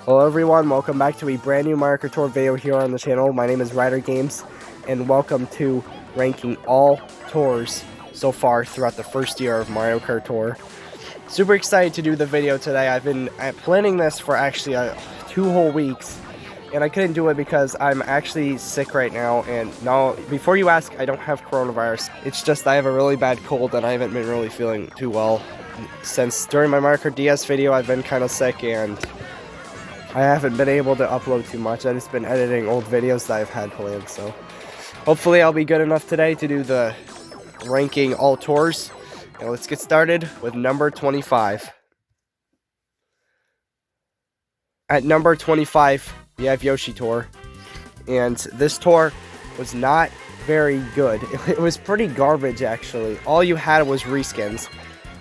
Hello everyone, welcome back to a brand new Mario Kart Tour video here on the channel. My name is Ryder Games, and welcome to ranking all tours so far throughout the first year of Mario Kart Tour. Super excited to do the video today. I've been planning this for actually 2 whole weeks, and I couldn't do it because I'm actually sick right now. And no, before you ask, I don't have coronavirus. It's just I have a really bad cold and I haven't been really feeling too well. Since during my Mario Kart DS video, I've been kind of sick and I haven't been able to upload too much. I've just been editing old videos that I've had planned, so hopefully I'll be good enough today to do the ranking all tours. And let's get started with number 25. At number 25, we have Yoshi Tour. And this tour was not very good. It was pretty garbage, actually. All you had was reskins.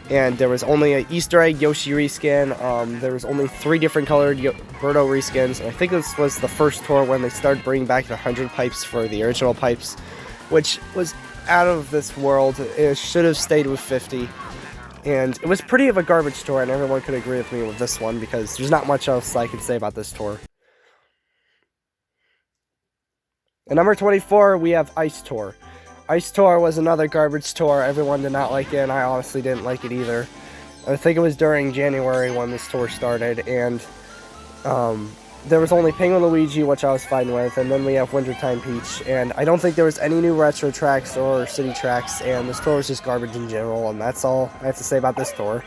And there was only an Easter egg Yoshi reskin. There was only 3 different colored Birdo reskins. And I think this was the first tour when they started bringing back the 100 pipes for the original pipes, which was out of this world. It should have stayed with 50. And it was pretty of a garbage tour, and everyone could agree with me with this one because there's not much else I can say about this tour. At number 24, we have Ice Tour. Ice Tour was another garbage tour. Everyone did not like it, and I honestly didn't like it either. I think it was during January when this tour started, and there was only Penguin Luigi, which I was fine with, and then we have Wintertime Peach, and I don't think there was any new retro tracks or city tracks, and this tour was just garbage in general, and that's all I have to say about this tour.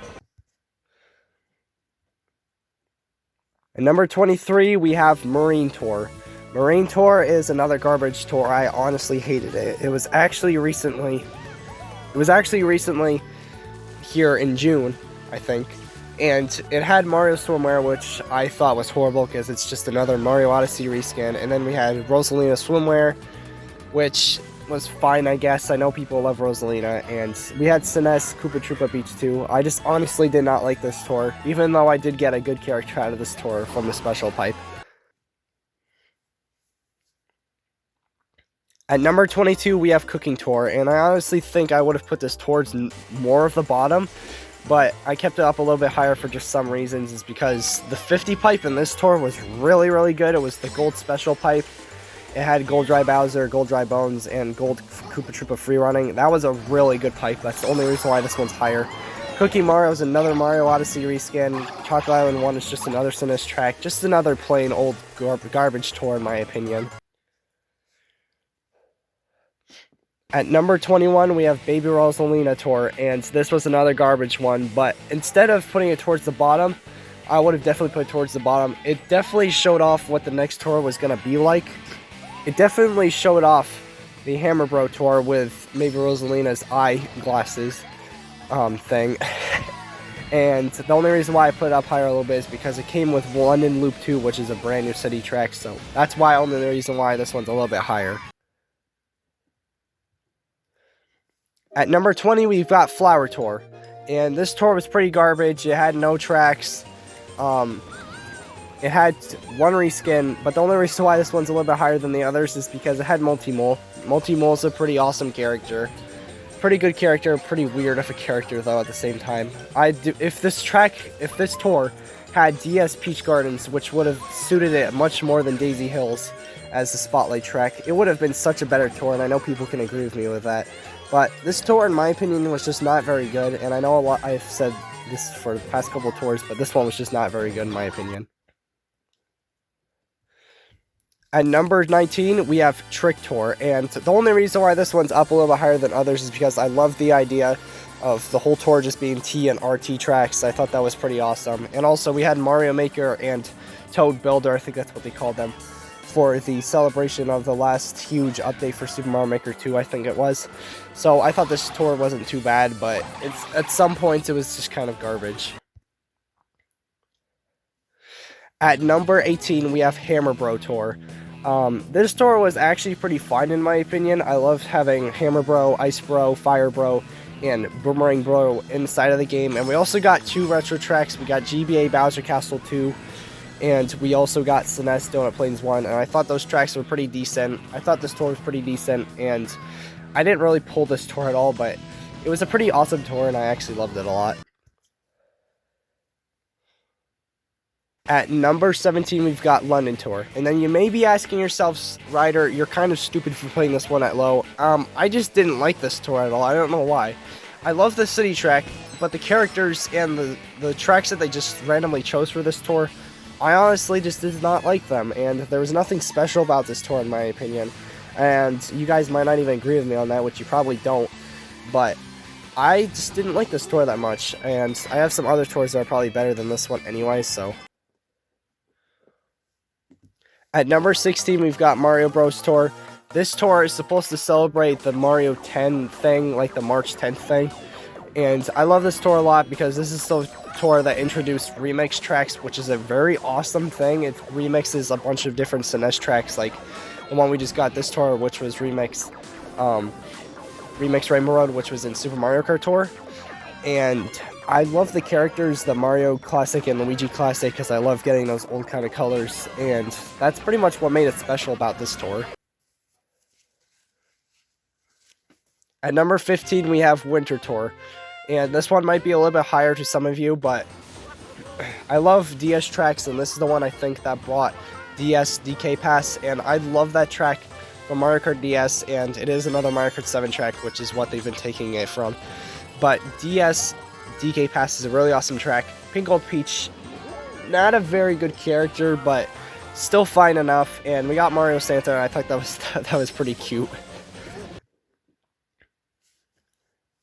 At number 23, we have Marine Tour. Marine Tour is another garbage tour. I honestly hated it. It was actually recently here in June, I think, and it had Mario Swimwear, which I thought was horrible because it's just another Mario Odyssey reskin. And then we had Rosalina Swimwear, which was fine, I guess. I know people love Rosalina, and we had Sinnes Koopa Troopa Beach 2. I just honestly did not like this tour, even though I did get a good character out of this tour from the special pipe. At number 22, we have Cooking Tour, and I honestly think I would have put this towards more of the bottom, but I kept it up a little bit higher for just some reasons. Is because the 50 pipe in this tour was really, really good. It was the gold special pipe. It had Gold Dry Bowser, Gold Dry Bones, and Gold Koopa Troopa free running. That was a really good pipe. That's the only reason why this one's higher. Cookie Mario is another Mario Odyssey reskin. Chocolate Island 1 is just another Sinnes track. Just another plain old garbage tour, in my opinion. At number 21, we have Baby Rosalina Tour, and this was another garbage one, but instead of putting it towards the bottom, I would have definitely put it towards the bottom. It definitely showed off what the next tour was going to be like. It definitely showed off the Hammerbro Tour with Baby Rosalina's eyeglasses thing. And the only reason why I put it up higher a little bit is because it came with London Loop 2, which is a brand new city track, so that's why only the reason why this one's a little bit higher. At number 20, we've got Flower Tour, and this tour was pretty garbage. It had no tracks. It had 1 reskin, but the only reason why this one's a little bit higher than the others is because it had Multi-Mole. Multi-Mole's a pretty awesome character. Pretty good character, pretty weird of a character, though, at the same time. If this tour had DS Peach Gardens, which would have suited it much more than Daisy Hills as the spotlight track, it would have been such a better tour, and I know people can agree with me with that. But this tour, in my opinion, was just not very good, and I know I've said this for the past couple of tours, but this one was just not very good, in my opinion. At number 19, we have Trick Tour, and the only reason why this one's up a little bit higher than others is because I love the idea of the whole tour just being T and RT tracks. I thought that was pretty awesome. And also, we had Mario Maker and Toad Builder, I think that's what they called them, for the celebration of the last huge update for Super Mario Maker 2, I think it was. So I thought this tour wasn't too bad, but at some points it was just kind of garbage. At number 18, we have Hammerbro Tour. This tour was actually pretty fine in my opinion. I loved having Hammerbro, Ice Bro, Fire Bro, and Boomerang Bro inside of the game. And we also got 2 retro tracks. We got GBA Bowser Castle 2, and we also got Sinnes Donut Plains 1, and I thought those tracks were pretty decent. I thought this tour was pretty decent, and I didn't really pull this tour at all, but it was a pretty awesome tour, and I actually loved it a lot. At number 17, we've got London Tour. And then you may be asking yourself, Ryder, you're kind of stupid for putting this one at low. I just didn't like this tour at all. I don't know why. I love the city track, but the characters and the tracks that they just randomly chose for this tour, I honestly just did not like them. And there was nothing special about this tour, in my opinion. And you guys might not even agree with me on that, which you probably don't. But I just didn't like this tour that much. And I have some other tours that are probably better than this one anyway, so. At number 16, we've got Mario Bros. Tour. This tour is supposed to celebrate the Mario 10 thing, like the March 10th thing. And I love this tour a lot because this is the tour that introduced remix tracks, which is a very awesome thing. It remixes a bunch of different SNES tracks, like the one we just got this tour, which was Remix Rainbow Road, which was in Super Mario Kart Tour. And I love the characters, the Mario Classic and Luigi Classic, because I love getting those old kind of colors, and that's pretty much what made it special about this tour. At number 15, we have Winter Tour, and this one might be a little bit higher to some of you, but I love DS tracks, and this is the one I think that brought DS DK Pass, and I love that track from Mario Kart DS, and it is another Mario Kart 7 track, which is what they've been taking it from. But DS DK Pass is a really awesome track. Pink Gold Peach, not a very good character, but still fine enough. And we got Mario Santa, and I thought that was pretty cute.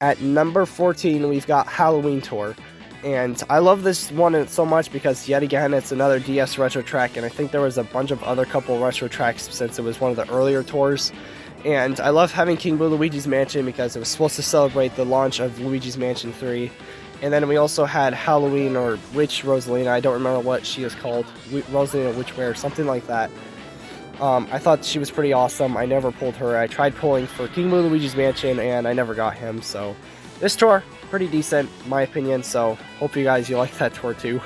At number 14, we've got Halloween Tour. And I love this one so much because, yet again, it's another DS retro track, and I think there was a bunch of other couple retro tracks since it was one of the earlier tours. And I love having King Boo Luigi's Mansion because it was supposed to celebrate the launch of Luigi's Mansion 3. And then we also had Halloween or Witch Rosalina, I don't remember what she is called, Rosalina Witchwear, something like that. I thought she was pretty awesome. I never pulled her. I tried pulling for King Boo Luigi's Mansion and I never got him. So this tour, pretty decent in my opinion, so hope you like that tour too.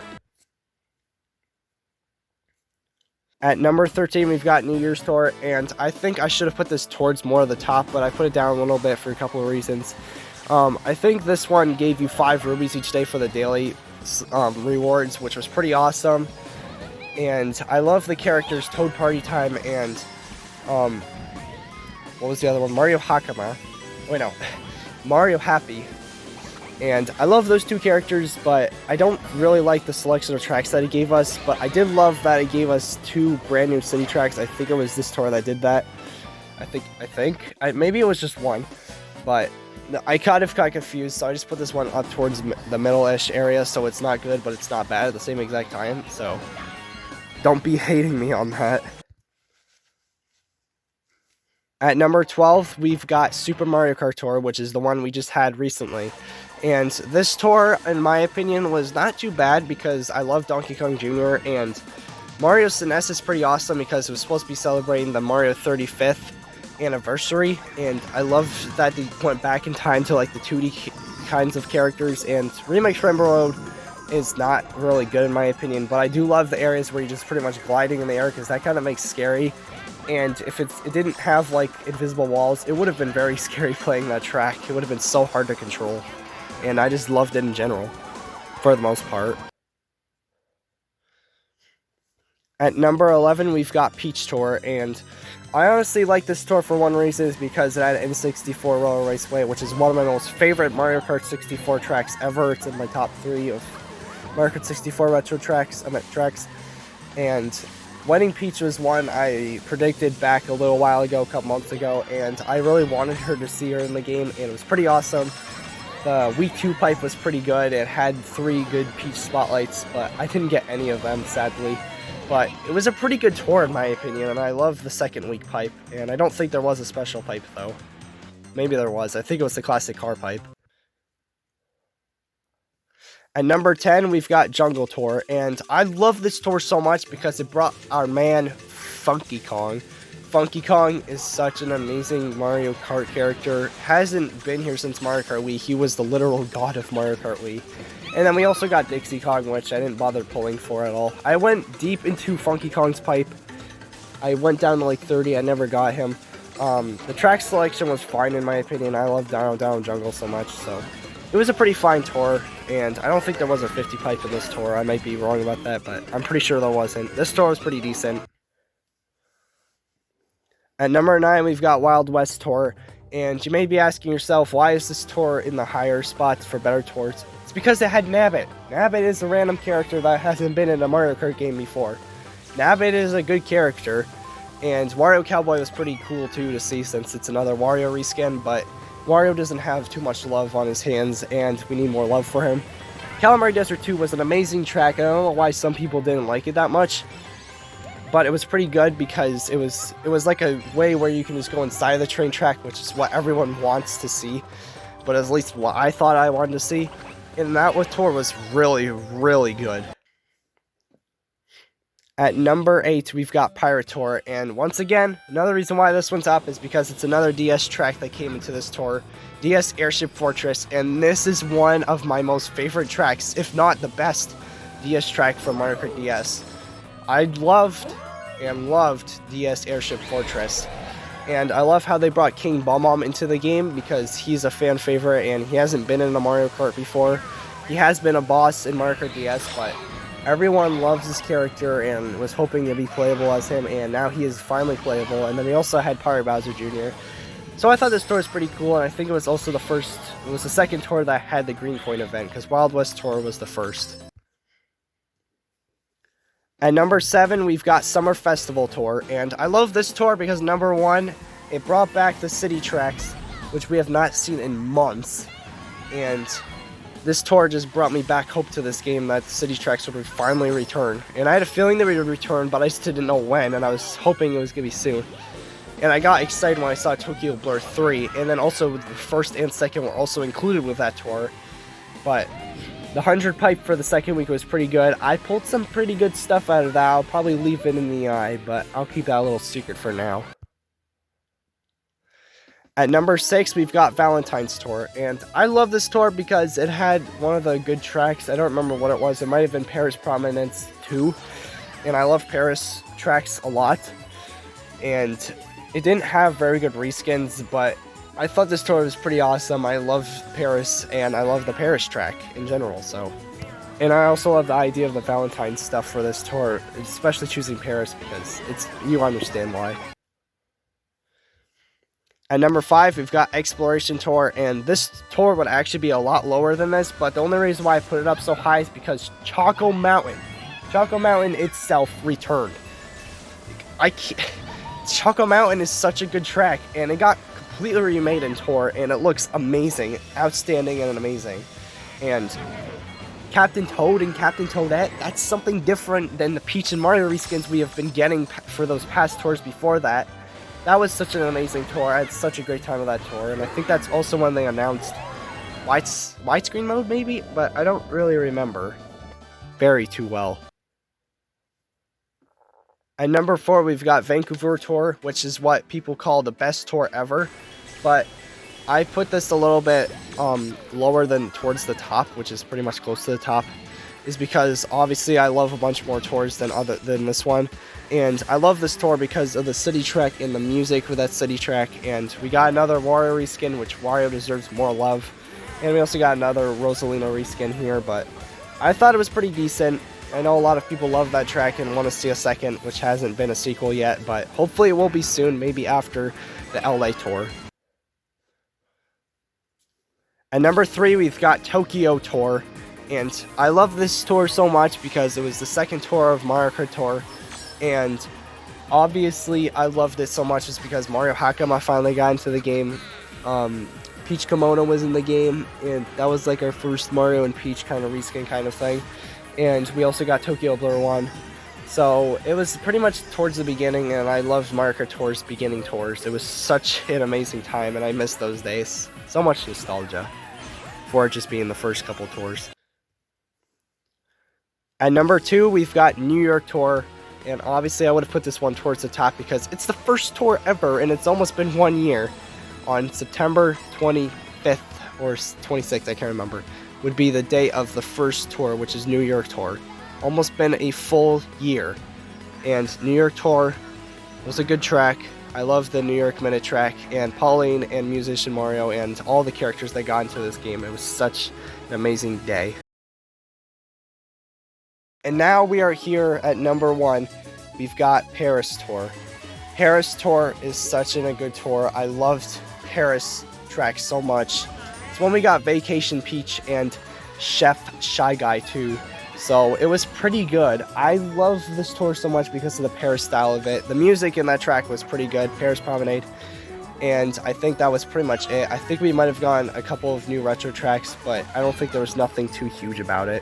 At number 13, we've got New Year's Tour, and I think I should have put this towards more of the top, but I put it down a little bit for a couple of reasons. I think this one gave you 5 rubies each day for the daily rewards, which was pretty awesome. And I love the characters Toad Party Time and, what was the other one? Mario Hakama. Wait, no. Mario Happy. And I love those two characters, but I don't really like the selection of tracks that it gave us. But I did love that it gave us 2 brand new city tracks. I think it was this tour that did that. Maybe it was just one. But I kind of got confused, so I just put this one up towards the middle-ish area, so it's not good, but it's not bad at the same exact time. So don't be hating me on that. At number 12, we've got Super Mario Kart Tour, which is the one we just had recently. And this tour, in my opinion, was not too bad because I love Donkey Kong Jr. and Mario SNES is pretty awesome because it was supposed to be celebrating the Mario 35th anniversary, and I love that they went back in time to like the 2D kinds of characters, and Remix Rainbow Road is not really good in my opinion, but I do love the areas where you're just pretty much gliding in the air because that kind of makes scary. And if it didn't have like invisible walls, it would have been very scary playing that track. It would have been so hard to control. And I just loved it in general, for the most part. At number 11, we've got Peach Tour, and I honestly like this tour for one reason, is because it had N64 Roller Raceway, which is one of my most favorite Mario Kart 64 tracks ever. It's in my top 3 of Mario Kart 64 retro tracks. And Wedding Peach was one I predicted back a little while ago, a couple months ago, and I really wanted her to see her in the game, and it was pretty awesome. The Wii 2 pipe was pretty good. It had 3 good Peach spotlights, but I didn't get any of them, sadly. But it was a pretty good tour, in my opinion, and I love the second weak pipe. And I don't think there was a special pipe, though. Maybe there was. I think it was the classic car pipe. At number 10, we've got Jungle Tour, and I love this tour so much because it brought our man Funky Kong. Funky Kong is such an amazing Mario Kart character. Hasn't been here since Mario Kart Wii. He was the literal god of Mario Kart Wii. And then we also got Dixie Kong, which I didn't bother pulling for at all. I went deep into Funky Kong's pipe. I went down to like 30. I never got him. The track selection was fine in my opinion. I love Down Down Jungle so much, so it was a pretty fine tour. and I don't think there was a 50 pipe in this tour. I might be wrong about that, but I'm pretty sure there wasn't. This tour was pretty decent. At number 9, we've got Wild West Tour, and you may be asking yourself, why is this tour in the higher spots for better tours? It's because it had Nabbit. Nabbit is a random character that hasn't been in a Mario Kart game before. Nabbit is a good character, and Wario Cowboy was pretty cool too to see since it's another Wario reskin, but Wario doesn't have too much love on his hands, and we need more love for him. Calamari Desert 2 was an amazing track, and I don't know why some people didn't like it that much, but it was pretty good because it was like a way where you can just go inside of the train track, which is what everyone wants to see, but at least what I thought I wanted to see. And that tour was really, really good. At number 8, we've got Pirate Tour, and once again, another reason why this one's up is because it's another DS track that came into this tour, DS Airship Fortress, and this is one of my most favorite tracks, if not the best DS track from Mario Kart DS. I loved DS Airship Fortress, and I love how they brought King Bomb into the game because he's a fan favorite and he hasn't been in a Mario Kart before. He has been a boss in Mario Kart DS, but everyone loves this character and was hoping to be playable as him, and now he is finally playable. And then we also had Pirate Bowser Jr. So I thought this tour was pretty cool, and I think it was also the second tour that had the Green Coin event, because Wild West Tour was the first. At number 7, we've got Summer Festival Tour, and I love this tour because number 1, it brought back the city tracks, which we have not seen in months, and this tour just brought me back hope to this game that the city tracks would finally return. And I had a feeling they would return, but I just didn't know when, and I was hoping it was going to be soon. And I got excited when I saw Tokyo Blur 3, and then also the first and second were also included with that tour. But the 100 pipe for the second week was pretty good. I pulled some pretty good stuff out of that. I'll probably leave it in the eye, but I'll keep that a little secret for now. At number 6, we've got Valentines Tour, and I love this tour because it had one of the good tracks. I don't remember what it was. It might have been Paris Prominence 2, and I love Paris tracks a lot. And it didn't have very good reskins, but I thought this tour was pretty awesome. I love Paris, and I love the Paris track in general, so. And I also love the idea of the Valentine's stuff for this tour, especially choosing Paris because you understand why. At number 5, we've got Exploration Tour, and this tour would actually be a lot lower than this, but the only reason why I put it up so high is because Choco Mountain itself returned. Choco Mountain is such a good track, and it got completely remade in Tour, and it looks amazing, outstanding and amazing. And Captain Toad and Captain Toadette, that's something different than the Peach and Mario reskins we have been getting for those past tours before that. That was such an amazing tour. I had such a great time with that tour, and I think that's also when they announced widescreen mode, maybe, but I don't really remember very too well. At number 4, we've got Vancouver Tour, which is what people call the best tour ever, but I put this a little bit lower than towards the top, which is pretty much close to the top, is because obviously I love a bunch more tours than this one. And I love this tour because of the city track and the music with that city track. And we got another Wario reskin, which Wario deserves more love. And we also got another Rosalina reskin here, but I thought it was pretty decent. I know a lot of people love that track and want to see a second, which hasn't been a sequel yet, but hopefully it will be soon, maybe after the LA tour. At number 3, we've got Tokyo Tour. And I love this tour so much because it was the second tour of Mario Kart Tour. And obviously I loved it so much just because Mario Hakama finally got into the game. Peach Kimono was in the game, and that was like our first Mario and Peach kind of reskin kind of thing. And we also got Tokyo Blur 1. So it was pretty much towards the beginning, and I loved Mario Kart Tour's beginning tours. It was such an amazing time, and I miss those days. So much nostalgia for it just being the first couple tours. At number 2, we've got New York Tour. And obviously I would have put this one towards the top because it's the first tour ever, and it's almost been 1 year. On September 25th or 26th, I can't remember, would be the day of the first tour, which is New York Tour. Almost been a full year. And New York Tour was a good track. I love the New York Minute track, and Pauline and Musician Mario and all the characters that got into this game. It was such an amazing day. And now we are here at number 1. We've got Paris Tour. Paris Tour is such a good tour. I loved Paris track so much. It's when we got Vacation Peach and Chef Shy Guy too. So it was pretty good. I love this tour so much because of the Paris style of it. The music in that track was pretty good, Paris Promenade. And I think that was pretty much it. I think we might have gotten a couple of new retro tracks, but I don't think there was nothing too huge about it.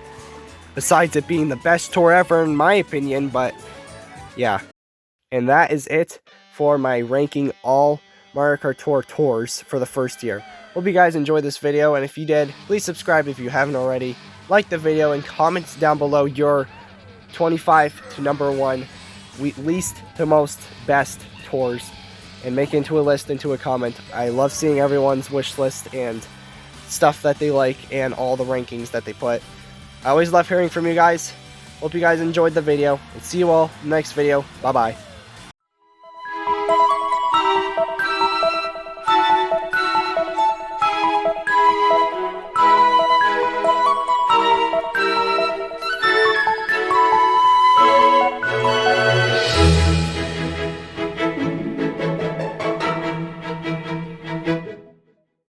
Besides it being the best tour ever in my opinion, but yeah. And that is it for my ranking all Mario Kart Tour tours for the first year. Hope you guys enjoyed this video, and if you did, please subscribe if you haven't already. Like the video and comment down below your 25 to number 1, least to most best tours, and make it into a list, into a comment. I love seeing everyone's wish list and stuff that they like and all the rankings that they put. I always love hearing from you guys. Hope you guys enjoyed the video, and see you all in the next video. Bye bye.